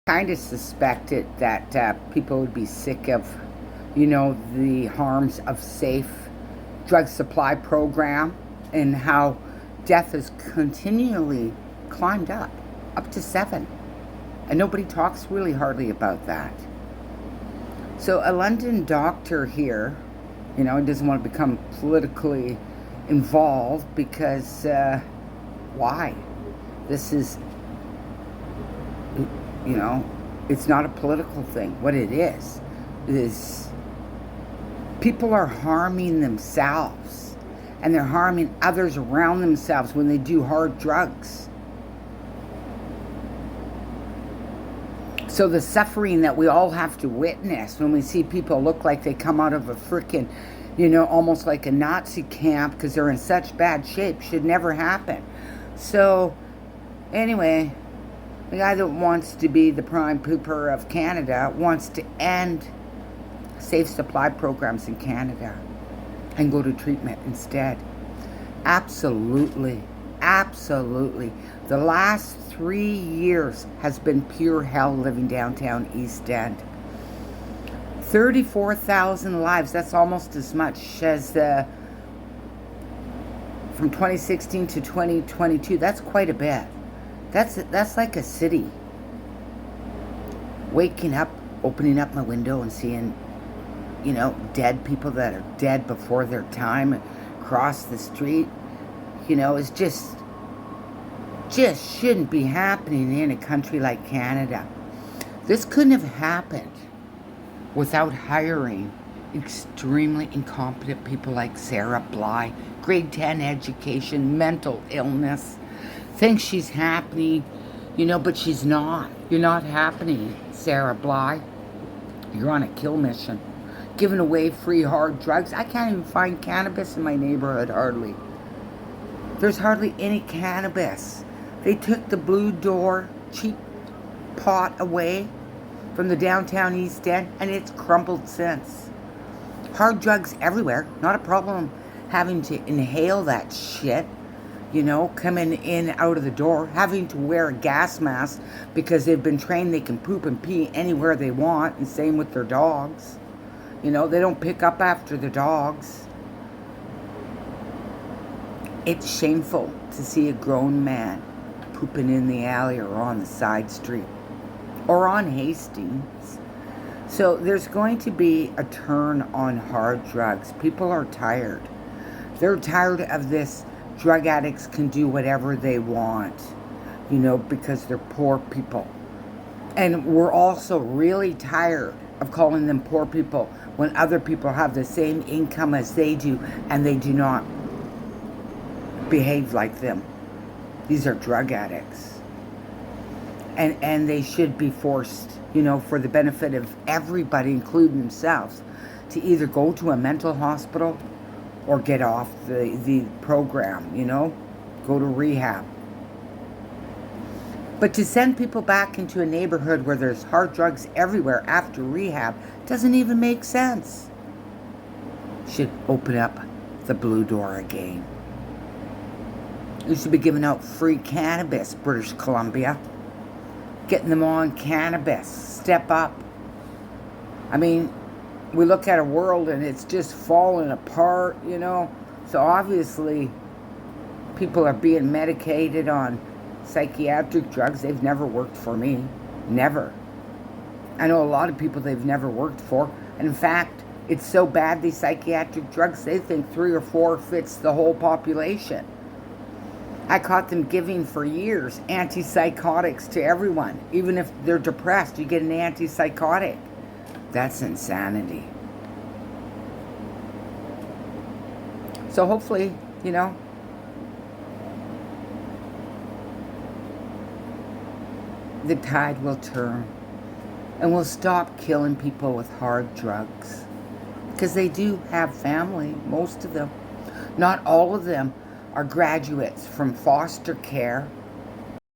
Kind of suspected that people would be sick of, the harms of safe drug supply program and how death has continually climbed up to 7. And nobody talks really hardly about that. So a London doctor here, doesn't want to become politically involved because why? This is it's not a political thing. What it is people are harming themselves and they're harming others around themselves when they do hard drugs. So the suffering that we all have to witness when we see people look like they come out of a freaking, almost like a Nazi camp because they're in such bad shape should never happen. So anyway, the guy that wants to be the prime pooper of Canada wants to end safe supply programs in Canada and go to treatment instead. Absolutely. Absolutely. The last 3 years has been pure hell living downtown East End. 34,000 lives. That's almost as much as from 2016 to 2022. That's quite a bit. That's like a city. Waking up, opening up my window and seeing, dead people that are dead before their time across the street, is just shouldn't be happening in a country like Canada. This couldn't have happened without hiring extremely incompetent people like Sarah Bly, grade 10 education, mental illness. Thinks she's happening, but she's not. You're not happening, Sarah Bly. You're on a kill mission. Giving away free hard drugs. I can't even find cannabis in my neighborhood, hardly. There's hardly any cannabis. They took the Blue Door cheap pot away from the downtown East End, and it's crumbled since. Hard drugs everywhere. Not a problem having to inhale that shit. Coming in out of the door, having to wear a gas mask because they've been trained they can poop and pee anywhere they want, and same with their dogs. They don't pick up after the dogs. It's shameful to see a grown man pooping in the alley or on the side street or on Hastings. So there's going to be a turn on hard drugs. People are tired. They're tired of this. Drug addicts can do whatever they want, because they're poor people. And we're also really tired of calling them poor people when other people have the same income as they do and they do not behave like them. These are drug addicts. And they should be forced, for the benefit of everybody, including themselves, to either go to a mental hospital or get off the program, go to rehab. But to send people back into a neighborhood where there's hard drugs everywhere after rehab doesn't even make sense. Should open up the Blue Door again. You should be giving out free cannabis, British Columbia. Getting them on cannabis. Step up. I mean, we look at a world and it's just falling apart, So obviously, people are being medicated on psychiatric drugs. They've never worked for me. Never. I know a lot of people they've never worked for. And in fact, it's so bad, these psychiatric drugs, they think 3 or 4 fits the whole population. I caught them giving for years antipsychotics to everyone. Even if they're depressed, you get an antipsychotic. That's insanity. So hopefully, the tide will turn and we'll stop killing people with hard drugs. Because they do have family, most of them. Not all of them are graduates from foster care